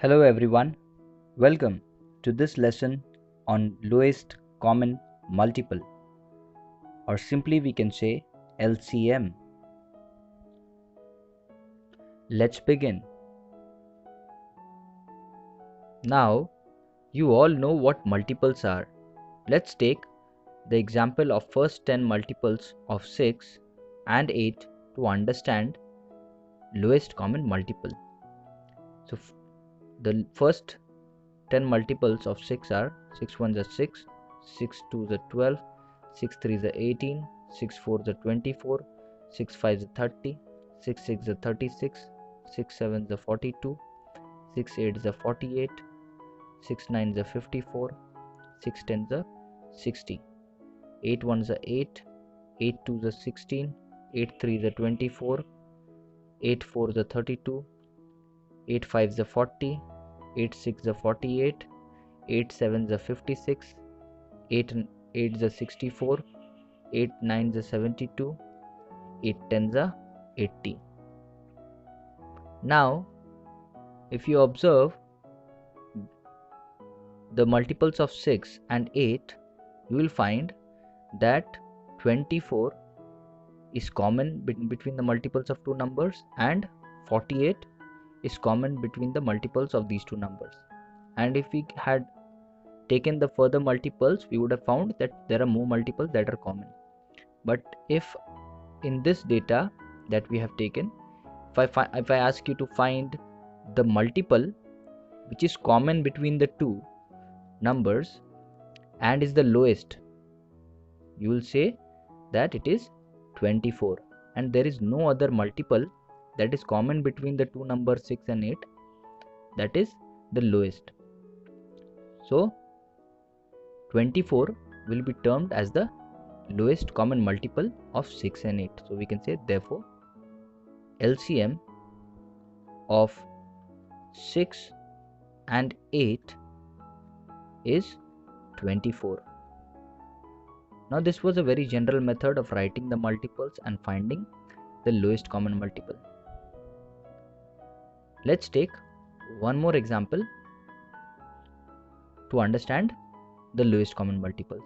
Hello everyone, welcome to this lesson on lowest common multiple, or simply we can say LCM. Let's begin. Now you all know what multiples are. Let's take the example of first 10 multiples of 6 and 8 to understand lowest common multiple. So the first 10 multiples of 6 are 6 1s are 6, 6 2s are 12, 6 3s are 18, 6 4s are 24, 6 5s are 30, 6 6s are 36, 6 7s are 42, 6 8s are 48, 6 9s are 54, 6 10s are 60, 8 1s are 8, 8 2s are 16, 8 3s are 24, 8 4s are 32, 8 5s are 40, 8 6s are 48, 8 7s are 56, 8 8s are 64, 8 9s are 72, 8 10s are 80. Now, if you observe the multiples of 6 and 8, you will find that 24 is common between the multiples of two numbers and 48 is common between the multiples of these two numbers. And if we had taken the further multiples, we would have found that there are more multiples that are common. But if in this data that we have taken, if I ask you to find the multiple which is common between the two numbers and is the lowest, you will say that it is 24, and there is no other multiple that is common between the two numbers 6 and 8 that is the lowest. So 24 will be termed as the lowest common multiple of 6 and 8. So we can say therefore LCM of 6 and 8 is 24. Now this was a very general method of writing the multiples and finding the lowest common multiple. Let's take one more example to understand the lowest common multiples.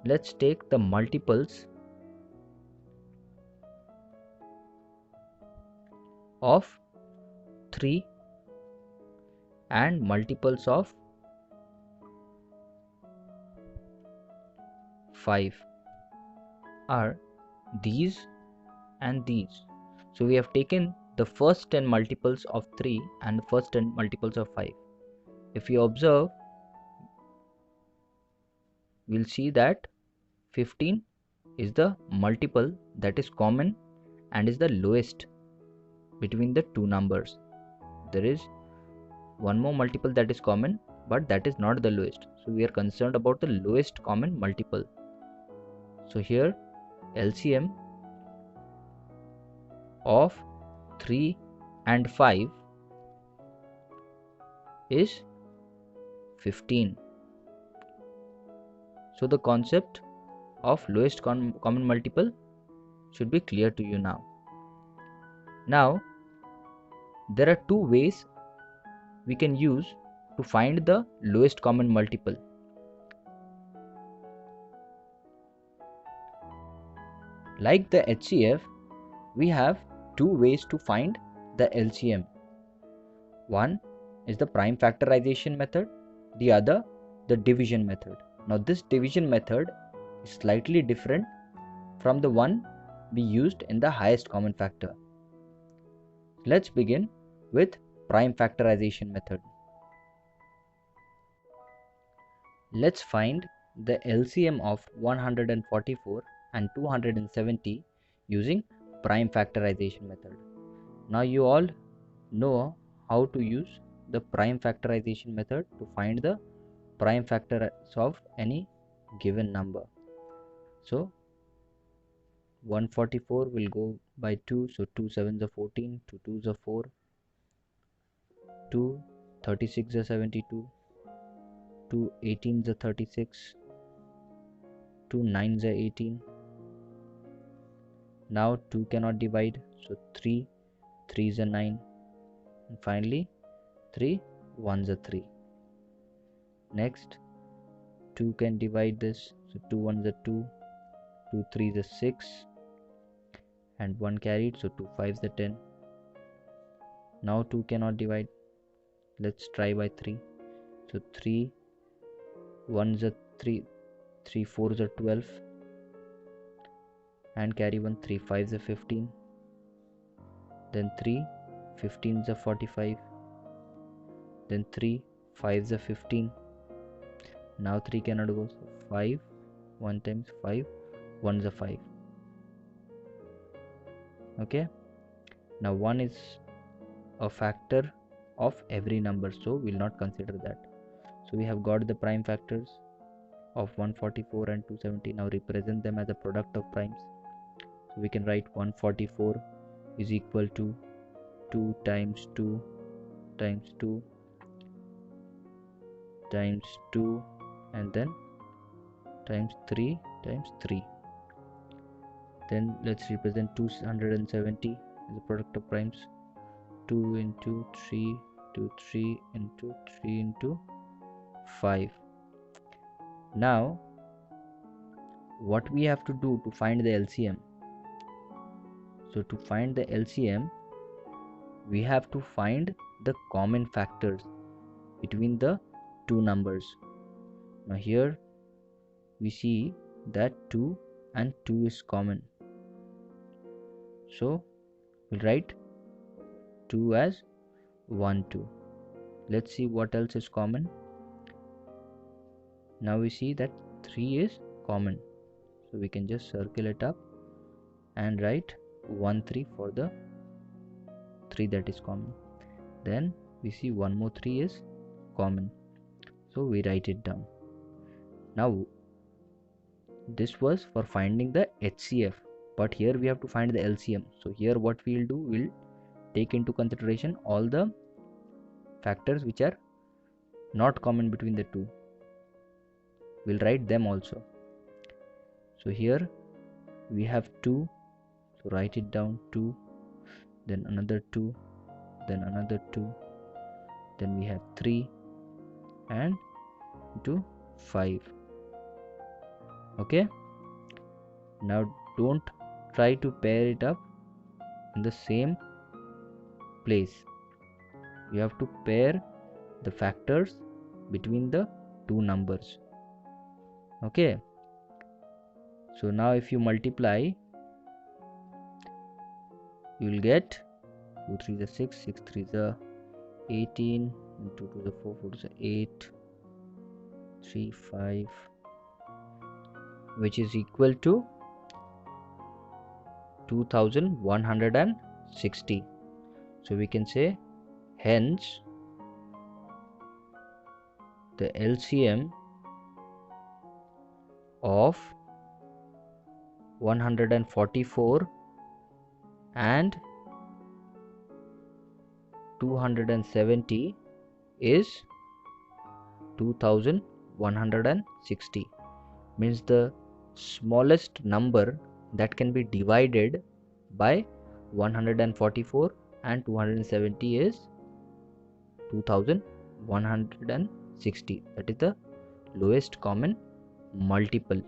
Let's take the multiples of 3 and multiples of 5 are these and these. So we have taken the first 10 multiples of 3 and the first 10 multiples of 5. If you observe, we'll see that 15 is the multiple that is common and is the lowest between the two numbers. There is one more multiple that is common, but that is not the lowest. So we are concerned about the lowest common multiple. So here LCM of 3 and 5 is 15. So the concept of lowest common multiple should be clear to you now. Now there are two ways we can use to find the lowest common multiple. Like the HCF, we have two ways to find the LCM. One is the prime factorization method, the other the division method. Now this division method is slightly different from the one we used in the highest common factor. Let's begin with prime factorization method. Let's find the LCM of 144 and 270 using prime factorization method. Now you all know how to use the prime factorization method to find the prime factors of any given number. So 144 will go by 2, so 2 7s are 14, 2 2s are 4, 2 36 are 72, 2 18s are 36, 2 9s are 18. Now 2 cannot divide, so 3 3s are 9, and finally 3 1s are 3. Next 2 can divide this, so 2 1s are 2, 2 3s are 6, and 1 carried, so 2 5s are 10. Now 2 cannot divide, let's try by 3. So 3 1s are 3, 3 4s are 12, and carry 1, 3 5s are 15, then 3 15s are 45, then 3 5s are 15. Now 3 cannot go, so 5, 1 times 5, 1s are 5. Okay, now 1 is a factor of every number, so we'll not consider that. So we have got the prime factors of 144 and 270. Now represent them as a product of primes. So we can write 144 is equal to 2 times 2 times 2 times 2, and then times 3 times 3. Then let's represent 270 as a product of primes. 2 into 3 to 3 into 3 into 5. Now what we have to do to find the LCM? So to find the LCM, we have to find the common factors between the two numbers. Now here we see that 2 and 2 is common, so we'll write 2 as 1 2. Let's see what else is common. Now we see that 3 is common, so we can just circle it up and write 1 3 for the 3 that is common. Then we see one more 3 is common, so we write it down. Now this was for finding the HCF, but here we have to find the LCM. So here what we will do, we'll take into consideration all the factors which are not common between the two. We'll write them also. So here we have 2, so write it down, 2, then another 2, then another 2, then we have 3 and into 5. Okay, now don't try to pair it up in the same place. You have to pair the factors between the two numbers. Okay, so now if you multiply, you will get 2 3 is 6, 6 3 is 18, 2 2 is 4, 4 is 8, 3 5, which is equal to 2160. So we can say hence the LCM of 144 and 270 is 2160. Means the smallest number that can be divided by 144 and 270 is 2160. That is the lowest common multiple.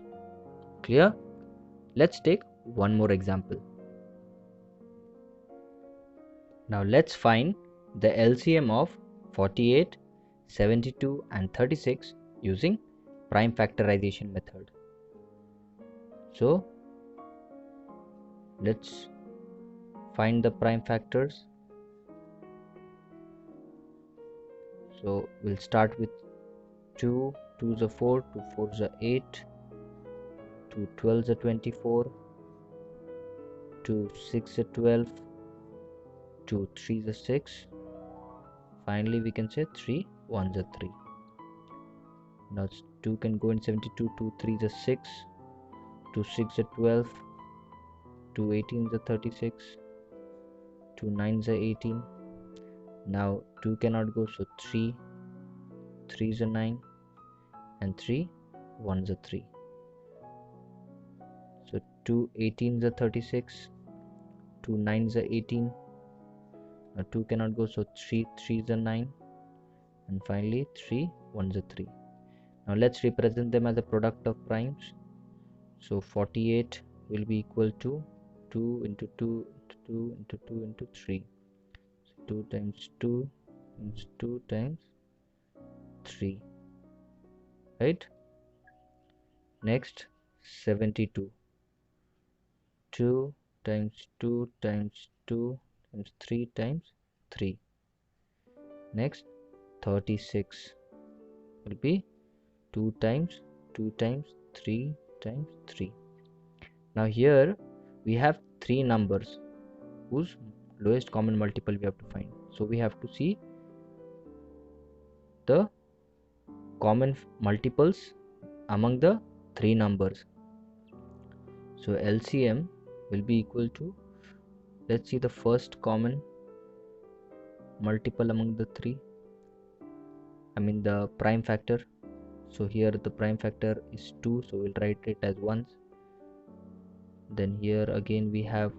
Clear? Let's take one more example. Now let's find the LCM of 48, 72 and 36 using prime factorization method. So let's find the prime factors. So we'll start with 2, 2s are 4, 2 4s are 8, 2 12s are 24, 2 6 are 12, 2 3s are 6. Finally we can say 3 1s are 3. Now 2 can go in 72, 2 3s are 6, 2 6 are 12, 2 18s are 36, 2 9s are 18. Now 2 cannot go, so 3 3s are 9 and 3 1s are 3. So 2 18s are 36, 2 9s are 18. Now 2 cannot go, so 3 3s are 9 and finally 3 1s are 3. Now let's represent them as a product of primes. So 48 will be equal to 2 into 2 into 2 into 2 into 3. So 2 times 2 times 2 times 3, right? Next 72, 2 times 2 times 2 times 3 times 3. Next 36 will be 2 times 2 times 3 times 3. Now here we have three numbers whose lowest common multiple we have to find. So we have to see the common multiples among the three numbers. So LCM will be equal to, let's see the first common multiple among the three, the prime factor. So here the prime factor is 2, so we'll write it as 1s. Then here again we have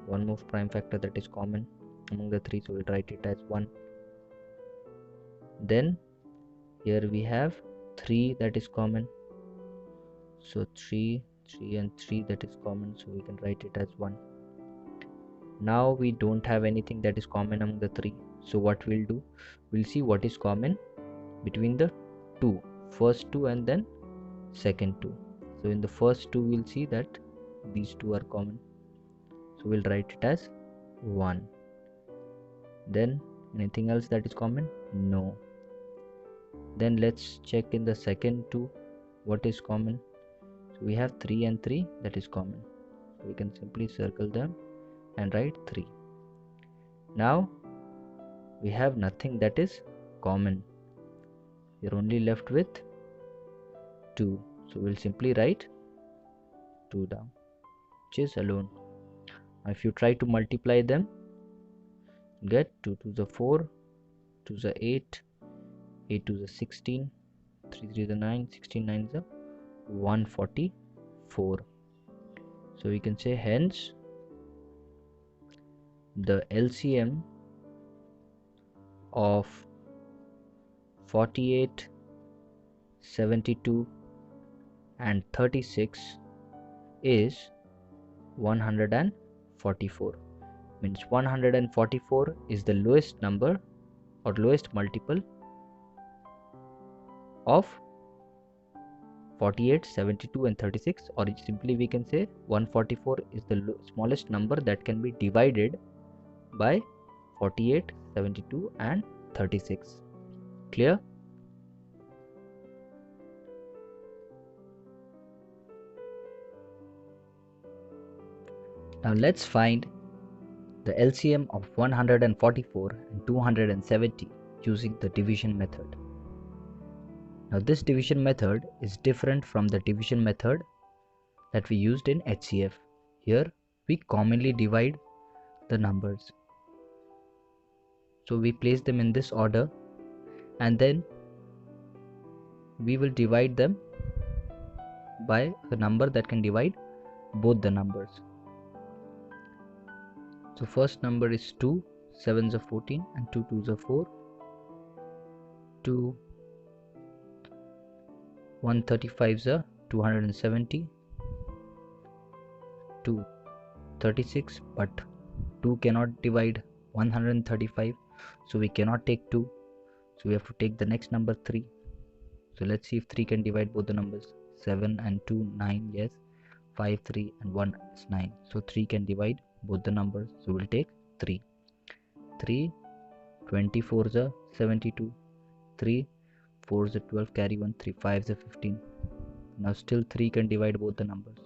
one more prime factor that is common among the three, so we'll write it as 1. Then here we have 3 that is common, so 3 and 3 that is common, so we can write it as 1. Now we don't have anything that is common among the three, so what we'll do, we'll see what is common between the first two and then second two. So in the first two we'll see that these two are common, so we'll write it as 1. Then anything else that is common? No. Then let's check in the second two what is common. So we have 3 and 3 that is common, so we can simply circle them and write 3. Now we have nothing that is common, we're only left with 2, so we'll simply write 2 down, which is alone. Now if you try to multiply them, get 2 to the 4, 2 to the 8, 8 to the 16, 3 to the 9, 16 9 is 144. So we can say hence the LCM of 48, 72 and 36 is 144. Means 144 is the lowest number or lowest multiple of 48, 72 and 36, or simply we can say 144 is the smallest number that can be divided by 48, 72 and 36. Clear? Now let's find the LCM of 144 and 270 using the division method. Now this division method is different from the division method that we used in HCF. Here we commonly divide the numbers. So we place them in this order and then we will divide them by a number that can divide both the numbers. So first number is 2, 7s are 14 and 2 2s are 4. 2 135s are 270. 2 36, but 2 cannot divide 135, so we cannot take 2, so we have to take the next number 3. So let's see if 3 can divide both the numbers. 7 and 2 9, yes. 5 3 and 1 is 9, so 3 can divide both the numbers, so we'll take 3. 3 24s are 72. 3 4s are 12, carry 1, 3 5s are 15. Now still 3 can divide both the numbers,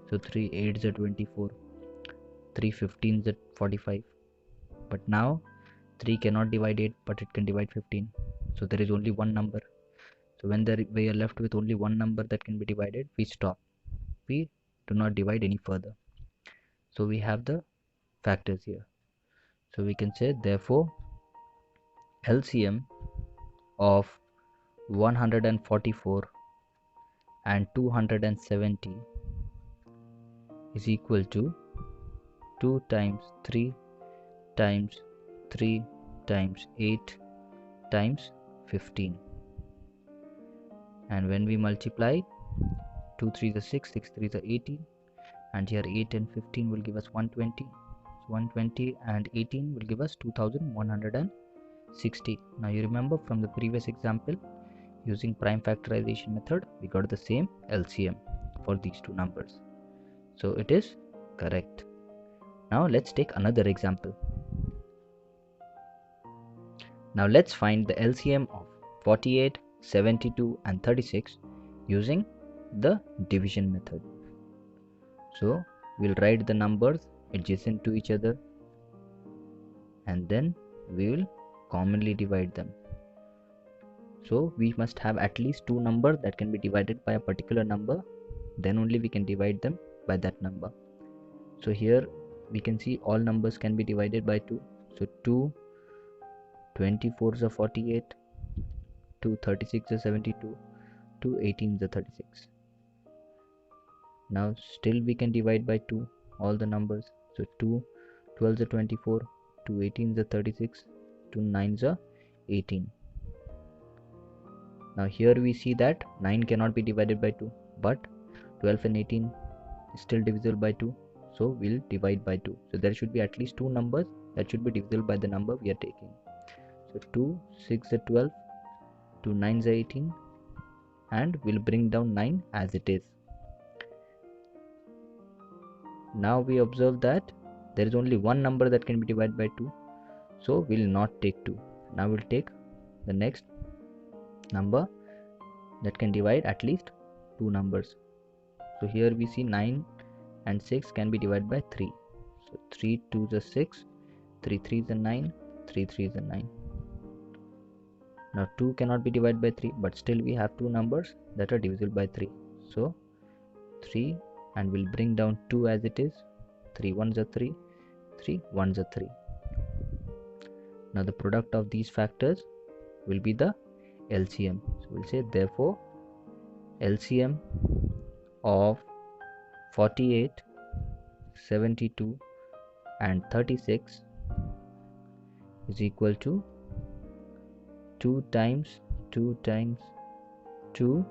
so 3 8s are 24. 3 15s are 45, but now 3 cannot divide 8, but it can divide 15, so there is only one number. So when we are left with only one number that can be divided, we stop, we do not divide any further. So we have the factors here, so we can say therefore LCM of 144 and 270 is equal to 2 times 3 times 3 times 8 times 15. And when we multiply, 2 3s are 6, 6 3s are 18, and here 8 and 15 will give us 120. So 120 and 18 will give us 2160. Now you remember from the previous example, using prime factorization method, we got the same LCM for these two numbers. So it is correct. Now let's take another example. Now let's find the LCM of 48, 72 and 36 using the division method. So we'll write the numbers adjacent to each other and then we will commonly divide them. So we must have at least two numbers that can be divided by a particular number, then only we can divide them by that number. So here we can see all numbers can be divided by 2. So 2 24s are 48, 2 36 are 72, 2 18s are 36. Now still we can divide by 2 all the numbers. So 2 12s are 24, 2 18s are 36, 2 9s are 18. Now here we see that 9 cannot be divided by 2, but 12 and 18 is still divisible by 2, so we'll divide by 2. So there should be at least two numbers that should be divisible by the number we are taking. So 2 6 are 12, 2 9s are 18, and we'll bring down 9 as it is. Now we observe that there is only one number that can be divided by 2, so we'll not take 2. Now we'll take the next number that can divide at least two numbers. So here we see 9 and 6 can be divided by 3. So 3 2s are 6, 3 3s are 9, 3 3s are 9. Now 2 cannot be divided by 3, but still we have two numbers that are divisible by 3. So 3, and we'll bring down 2 as it is. 3 1s are 3, 3 1s are 3. Now the product of these factors will be the LCM. So we'll say therefore LCM of 48, 72 and 36 is equal to 2 times 2 times 2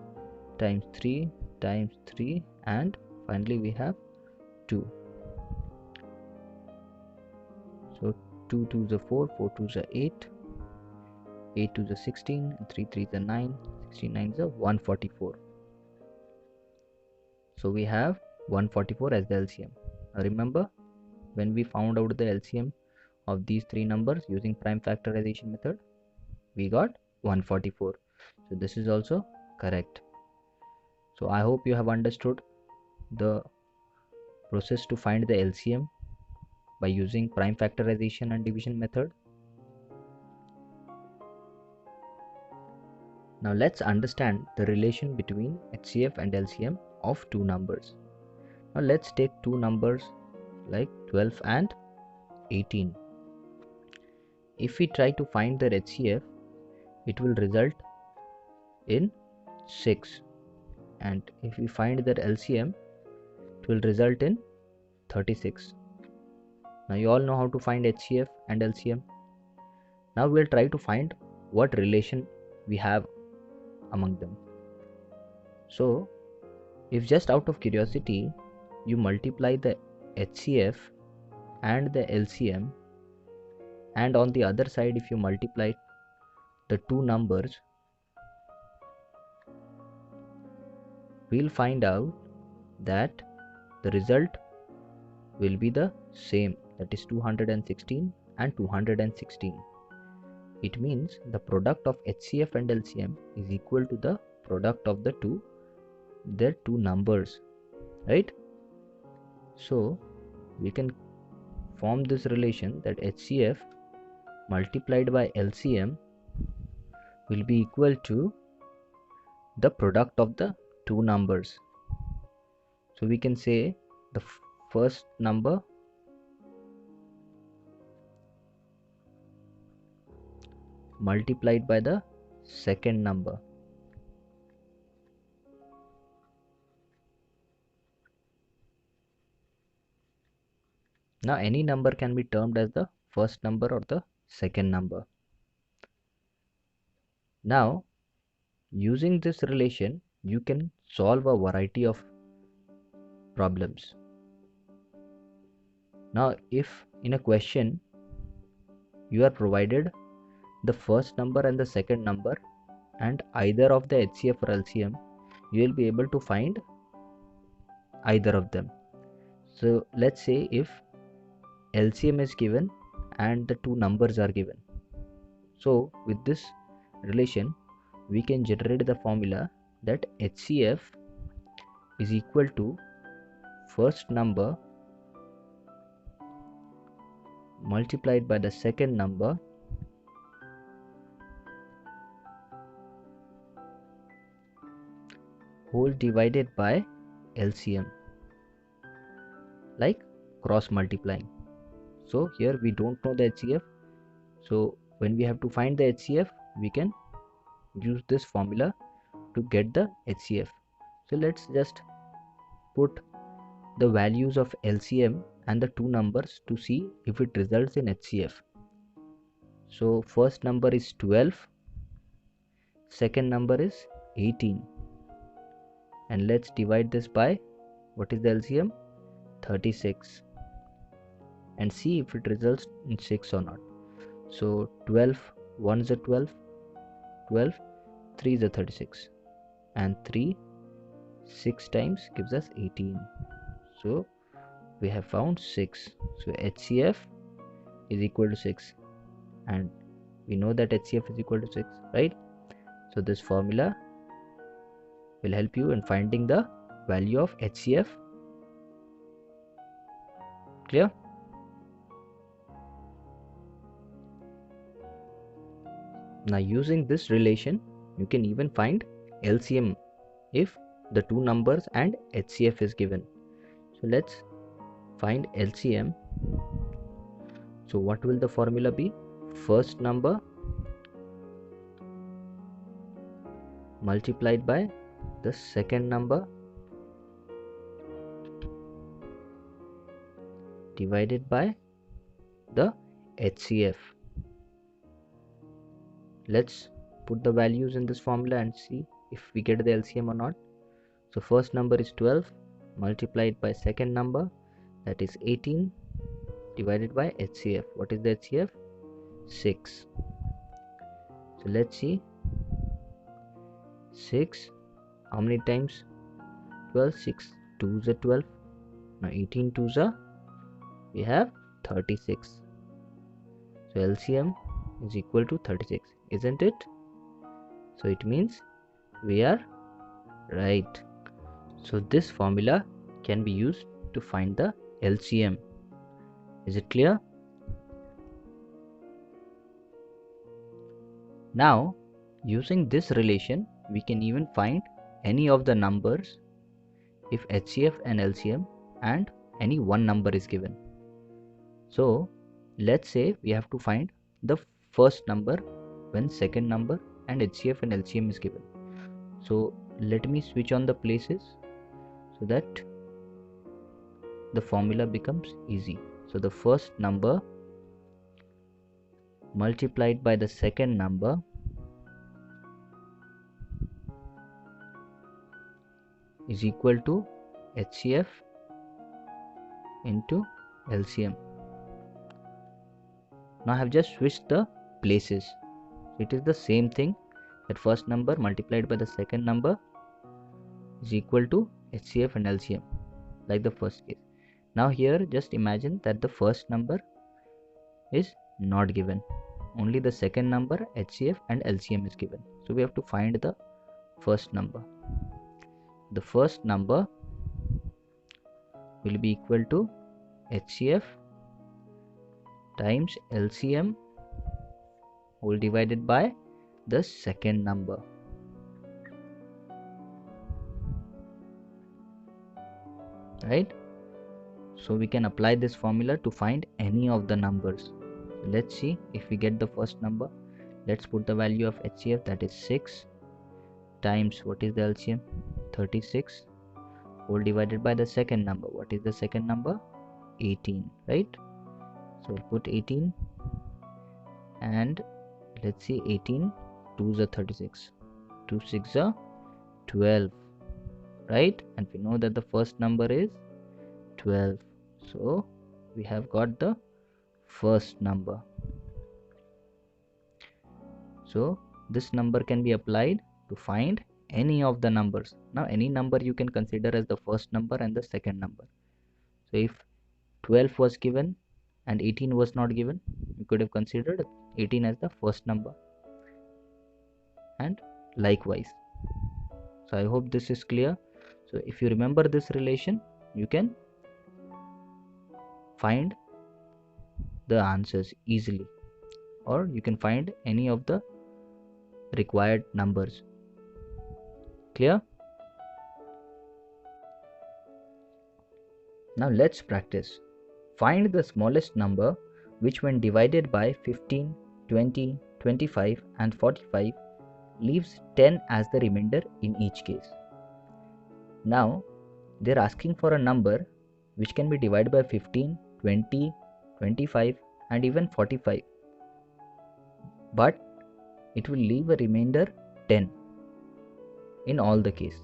times 3 times 3, and finally we have 2. So 2 2s are 4, 4 2s are 8, 8 2s are 16, 3 3s are 9, 16 9s are 144. So we have 144 as the LCM. Now remember, when we found out the LCM of these three numbers using prime factorization method, we got 144. So this is also correct. So I hope you have understood the process to find the LCM by using prime factorization and division method. Now let's understand the relation between HCF and LCM of two numbers. Now let's take two numbers like 12 and 18. If we try to find their HCF, it will result in 6, and if we find their LCM, it will result in 36. Now you all know how to find HCF and LCM. Now we'll try to find what relation we have among them. So if just out of curiosity you multiply the HCF and the LCM, and on the other side if you multiply the two numbers, we'll find out that the result will be the same, that is 216 and 216. It means the product of HCF and LCM is equal to the product of their two numbers, right? So we can form this relation that HCF multiplied by LCM will be equal to the product of the two numbers. So we can say the first number multiplied by the second number. Now any number can be termed as the first number or the second number. Now, using this relation, you can solve a variety of problems. Now, if in a question you are provided the first number and the second number and either of the HCF or LCM, you will be able to find either of them. So let's say if LCM is given and the two numbers are given. So with this relation, we can generate the formula that HCF is equal to first number multiplied by the second number whole divided by LCM, like cross multiplying. So here we don't know the HCF, so when we have to find the HCF, we can use this formula to get the HCF. So let's just put the values of LCM and the two numbers to see if it results in HCF. So first number is 12, second number is 18, and let's divide this by, what is the LCM? 36, and see if it results in 6 or not. So 12, 1 is a 12, 12, 3 is a 36, and 3, 6 times gives us 18. So we have found 6. So HCF is equal to 6, and we know that HCF is equal to 6, right? So this formula will help you in finding the value of HCF. Clear? Now using this relation, you can even find LCM if the two numbers and HCF is given. So let's find LCM. So what will the formula be? First number multiplied by the second number divided by the HCF. Let's put the values in this formula and see if we get the LCM or not. So first number is 12 multiplied by second number, that is 18, divided by HCF. What is the HCF? 6. So let's see. 6, how many times? 12, 6 2s are 12. Now 18 2s are, we have 36. So LCM is equal to 36, isn't it? So it means we are right. So this formula can be used to find the LCM. Is it clear? Now, using this relation, we can even find any of the numbers if HCF and LCM and any one number is given. So let's say we have to find the first number when second number and HCF and LCM is given. So let me switch on the places so that the formula becomes easy. So the first number multiplied by the second number is equal to HCF into LCM. Now I have just switched the places. It is the same thing, that first number multiplied by the second number is equal to HCF and LCM, like the first case. Now here just imagine that the first number is not given, only the second number HCF and LCM is given. So we have to find the first number. The first number will be equal to HCF times LCM whole divided by the second number. Right? So we can apply this formula to find any of the numbers. Let's see if we get the first number. Let's put the value of HCF, that is 6, times, what is the LCM? 36, whole divided by the second number. What is the second number? 18, right? So we'll put 18, and let's see, 18 2s are 36, 2 6 are 12, right? And we know that the first number is 12, so we have got the first number. So this number can be applied to find any of the numbers. Now any number you can consider as the first number and the second number. So if 12 was given and 18 was not given, you could have considered 18 as the first number, and likewise. So I hope this is clear. So if you remember this relation, you can find the answers easily, or you can find any of the required numbers. Clear? Now let's practice. Find the smallest number which, when divided by 15, 20, 25 and 45, leaves 10 as the remainder in each case. Now they're asking for a number which can be divided by 15, 20, 25 and even 45, but it will leave a remainder 10 in all the case.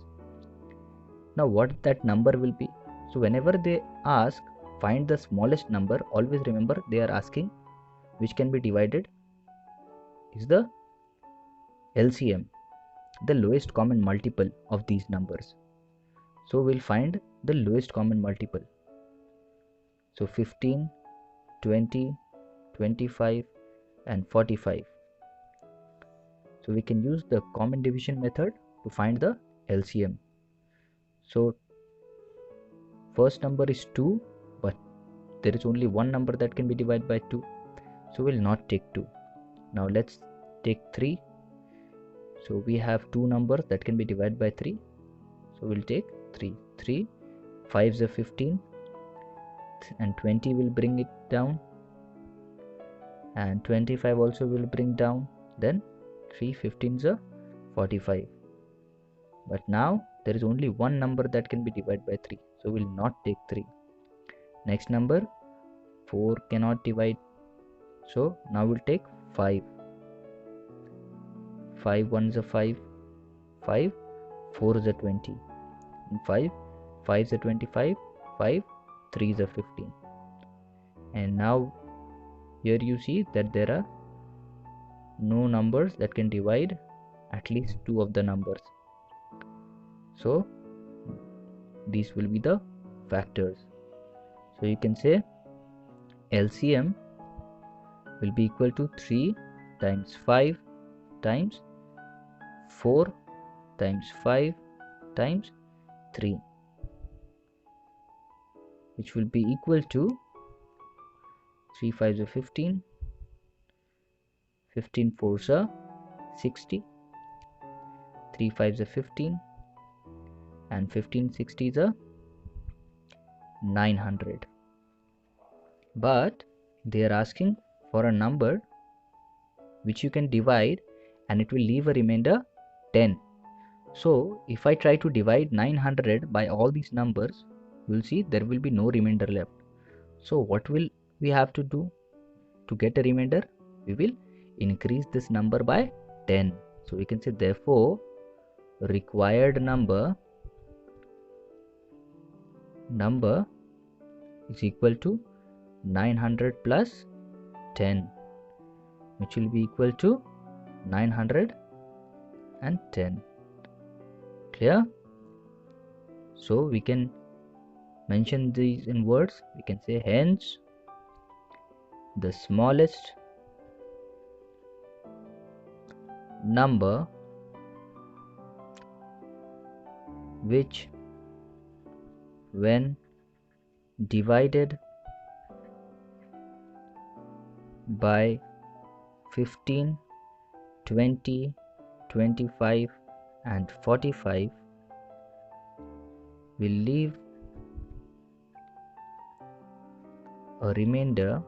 Now what that number will be? So whenever they ask find the smallest number, always remember they are asking which can be divided is the LCM, the lowest common multiple of these numbers. So we'll find the lowest common multiple. So 15, 20, 25 and 45. So we can use the common division method to find the LCM. So first number is 2, but there is only one number that can be divided by 2. So we'll not take 2. Now let's take 3. So we have two numbers that can be divided by 3. So we'll take 3. 3, 5s are 15 and 20 will bring it down, and 25 also will bring down, then 3 15s are 45. But now there is only one number that can be divided by 3, so we'll not take 3. Next number 4 cannot divide, so now we'll take 5. 5 1s are 5, 5 4s are 20, and 5 5s are 25, 5 3s are 15. And now here you see that there are no numbers that can divide at least two of the numbers. So these will be the factors. So you can say LCM will be equal to 3 times 5 times 4 times 5 times 3, which will be equal to 3 5s are 15, 15 4s are 60, 3 5s are 15 and 15 60s are 900. But they are asking for a number which you can divide and it will leave a remainder 10. So if I try to divide 900 by all these numbers, you will see there will be no remainder left. So what will we have to do to get a remainder? We will increase this number by 10. So we can say therefore required number is equal to 900 plus 10, which will be equal to 910. Clear? So we can mention these in words. We can say hence the smallest number which, when divided by 15, 20, 25 and 45, will leave a remainder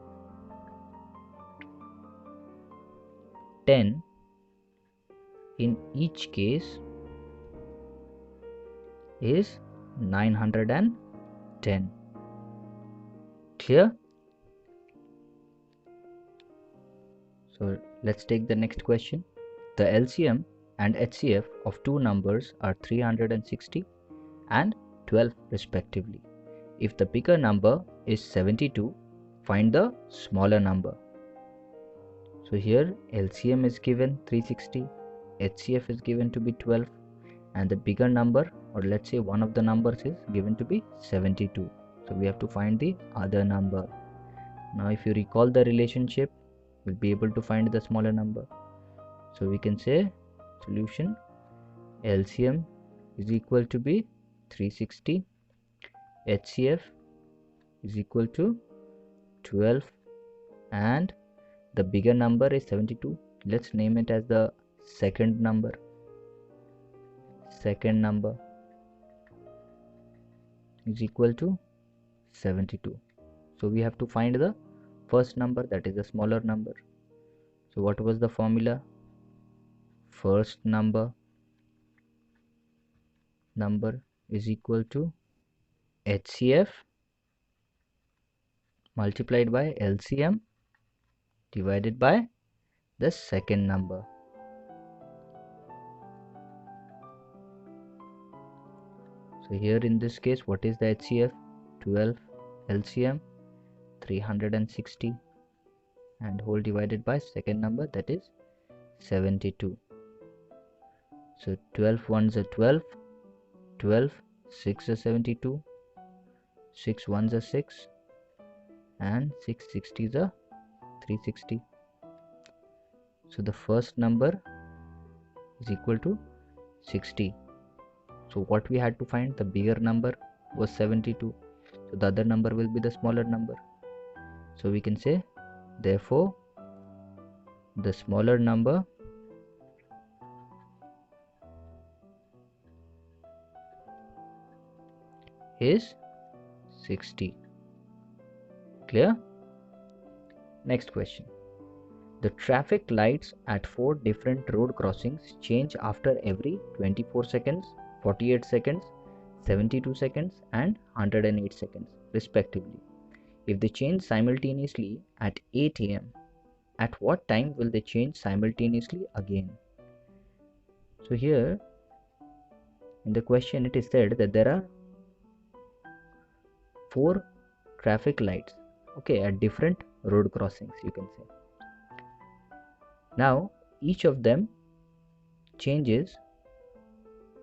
10 in each case, is 910. Clear? So let's take the next question. The LCM and HCF of two numbers are 360 and 12 respectively. If the bigger number is 72, find the smaller number. So here LCM is given 360, HCF is given to be 12, and the bigger number, or let's say one of the numbers, is given to be 72. So we have to find the other number. Now if you recall the relationship, we'll be able to find the smaller number. So we can say solution LCM is equal to be 360, HCF is equal to 12, and the bigger number is 72. Let's name it as the second number. Second number is equal to 72. So we have to find the first number, that is the smaller number. So what was the formula? First number is equal to HCF multiplied by LCM divided by the second number. So here in this case, what is the HCF? 12, LCM 360, and whole divided by second number, that is 72. So 12 ones are 12, 12, 6 are 72, 6 ones are 6, and 6 60s are 360. So the first number is equal to 60. So what we had to find, the bigger number was 72. So the other number will be the smaller number. So we can say, therefore, the smaller number is 60. Clear? Next question. The traffic lights at 4 different road crossings change after every 24 seconds, 48 seconds, 72 seconds, and 108 seconds, respectively. If they change simultaneously at 8 am, at what time will they change simultaneously again? So here in the question it is said that there are 4 traffic lights, okay, at different road crossings, you can say. Now each of them changes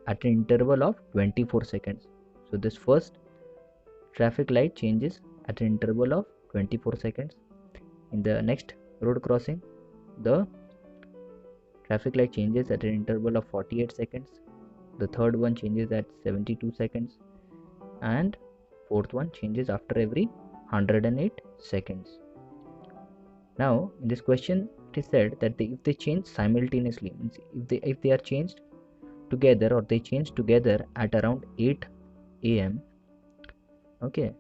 at an interval of 24 seconds. So this first traffic light changes at an interval of 24 seconds. In the next road crossing, the traffic light changes at an interval of 48 seconds. The third one changes at 72 seconds, and fourth one changes after every 108 seconds. Now in this question it is said that if they change simultaneously, means if they are changed together, or they change together at around 8 am, okay,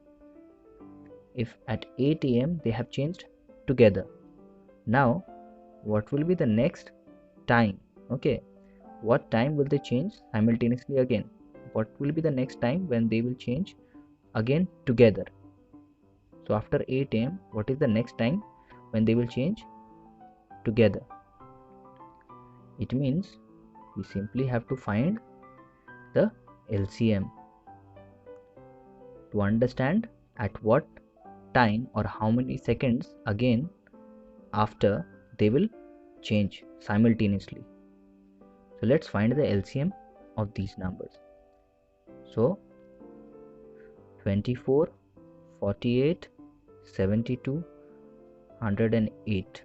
if at 8 am they have changed together, now what will be the next time? Okay, what time will they change simultaneously again? What will be the next time when they will change again together? So after 8 am, what is the next time when they will change together? It means we simply have to find the LCM to understand at what time or how many seconds again after they will change simultaneously. So let's find the LCM of these numbers. So 24, 48, 72, 108.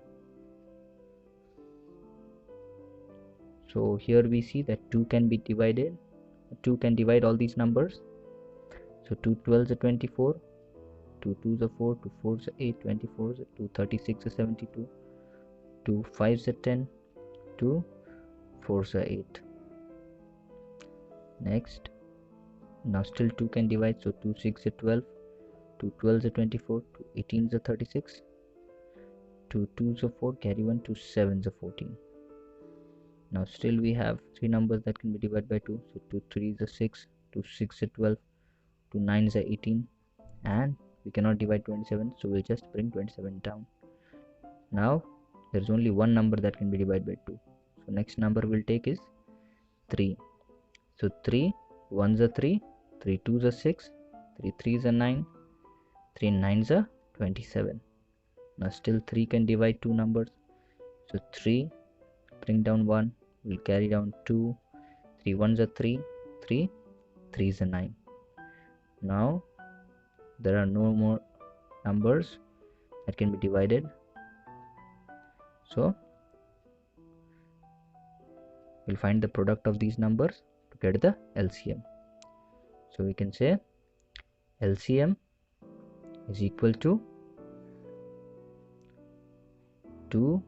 So here we see that 2 can be divided. 2 can divide all these numbers. So 2 12s are 24, 2 2s are 4, 2 4s are 8, 24s are 2 36 are 72, 2 5s are 10, 2 4s are 8. Next, now still 2 can divide, so 2 6 are 12, 2 12s are 24, 2 18s are 36, 2 2s are 4, carry 1, 2 7s are 14. Now still we have 3 numbers that can be divided by 2, so 2 3s are 6, 2 6 are 12, 2 9s are 18, and we cannot divide 27, so we'll just bring 27 down. Now there is only one number that can be divided by 2, So next number we'll take is 3. So 3 1s are 3, 3 2s are 6, 3 3s are 9, 3 9s are 27. Now still 3 can divide two numbers. So 3, bring down 1, we'll carry down 2, 3 1s are 3, 3 3s are 9. Now there are no more numbers that can be divided. So we'll find the product of these numbers to get the LCM. So we can say LCM is equal to 2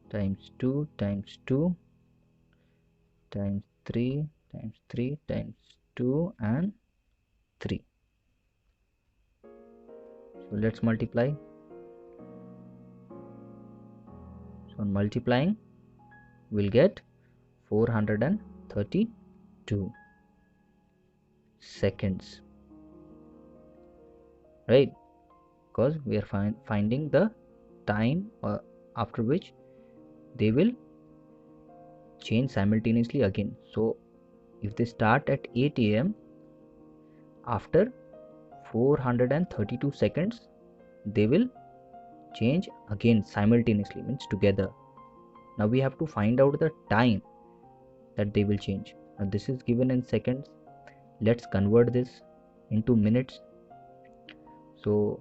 times 2 times 2 times 3 times 3 times 2 and 3. So let's multiply. So on multiplying, we'll get 432 seconds, right? Because we are finding the time after which they will change simultaneously again. So if they start at 8 AM, after 432 seconds they will change again simultaneously, means together. Now we have to find out the time that they will change. Now this is given in seconds. Let's convert this into minutes. So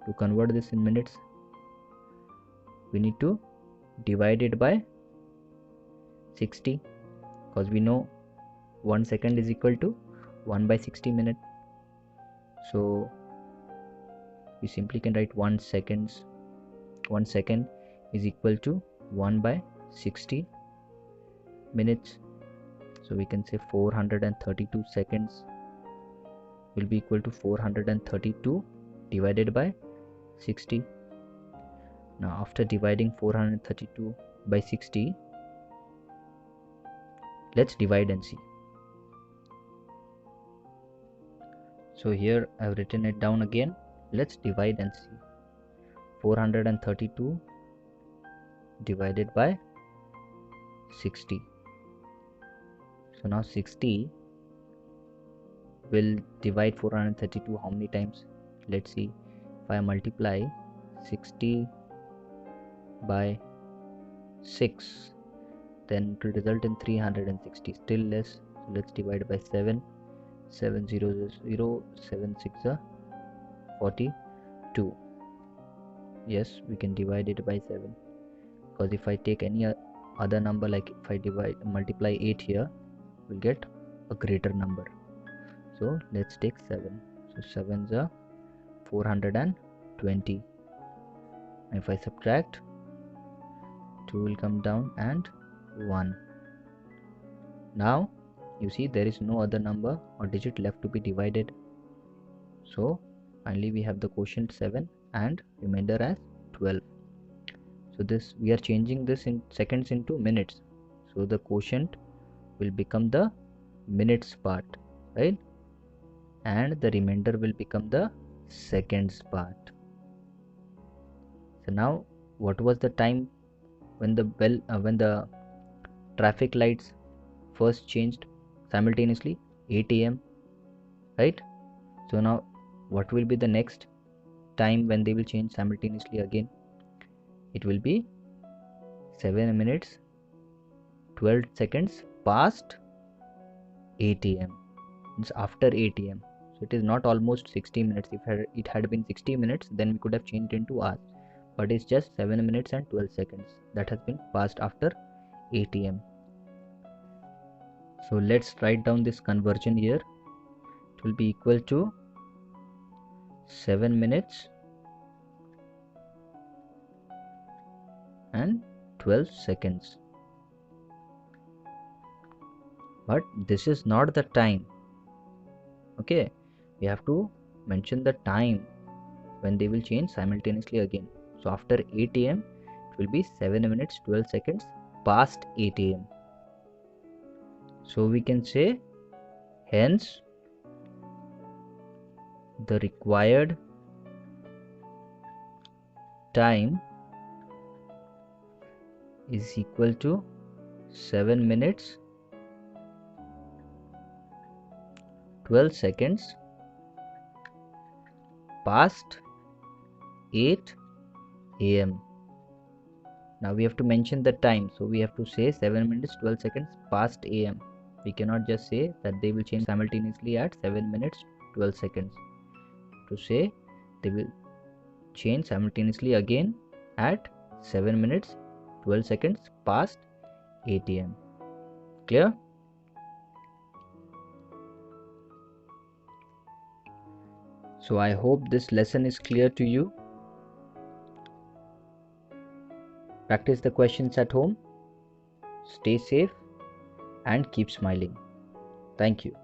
to convert this in minutes, we need to divide it by 60, because we know 1 second is equal to 1 by 60 minutes. So we simply can write 1 second is equal to 1 by 60 minutes. So we can say 432 seconds will be equal to 432 divided by 60. Now after dividing 432 by 60, let's divide and see. So here I have written it down again. Let's divide and see. 432 divided by 60. So now 60 will divide 432 how many times? Let's see. If I multiply 60 by 6, then it will result in 360, still less. So let's divide by 7. 7 0 0, 7 6 42. Yes, we can divide it by 7, because if I take any other number, like if I multiply 8 here, we'll get a greater number. So let's take 7. So 7 is 420. If I subtract, 2 will come down and 1. Now you see there is no other number or digit left to be divided. So finally we have the quotient 7 and remainder as 12. So this, we are changing this in seconds into minutes. So the quotient will become the minutes part, right? And the remainder will become the seconds part. So now what was the time when the traffic lights first changed simultaneously? 8 AM, right? So now what will be the next time when they will change simultaneously again? It will be 7 minutes 12 seconds past 8 AM. It's after 8 AM. So it is not almost 60 minutes. If it had been 60 minutes, then we could have changed into hours. But it's just 7 minutes and 12 seconds that has been passed after 8 AM. So let's write down this conversion here. It will be equal to 7 minutes and 12 seconds. But this is not the time. Okay, we have to mention the time when they will change simultaneously again. So after 8 AM, it will be 7 minutes 12 seconds past 8 AM. So we can say, hence the required time is equal to 7 minutes 12 seconds past 8 AM. Now we have to mention the time, so we have to say 7 minutes 12 seconds past AM. We cannot just say that they will change simultaneously at 7 minutes 12 seconds. To say they will change simultaneously again at 7 minutes 12 seconds past 8 AM. Clear? So I hope this lesson is clear to you. Practice the questions at home. Stay safe and keep smiling. Thank you.